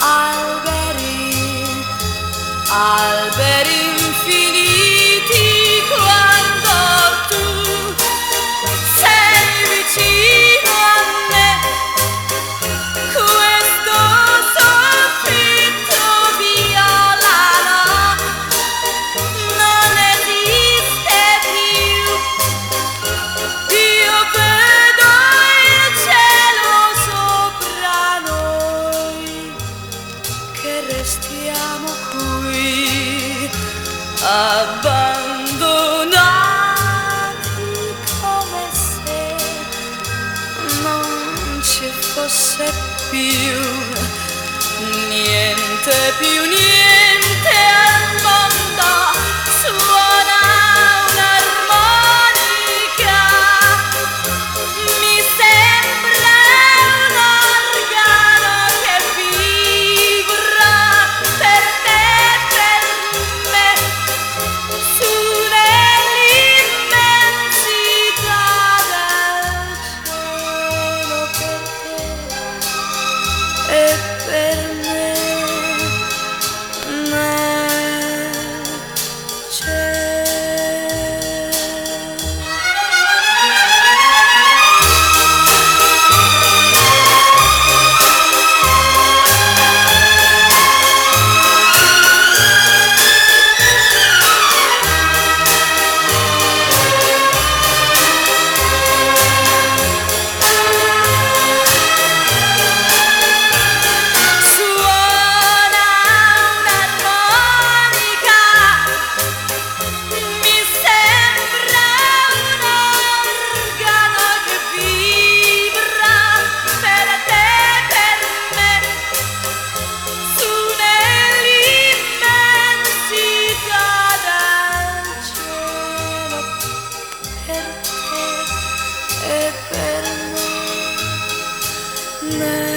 alberi, alberi infiniti quando tu sei vicino a me. Questo soffitto violano non esiste più. Io vedo il cielo sopra noi, che restiamo qui abbandonati, come se non ci fosse più niente, niente al mondo. Suona un'armonica, mi sembra un organo che vibra per te e per me, su nell'immensità del cielo, per te e per me nel cielo. Suona un'armonica, mi sembra un organo che vibra per te e per me, su nell'immensità del cielo, per te e per me.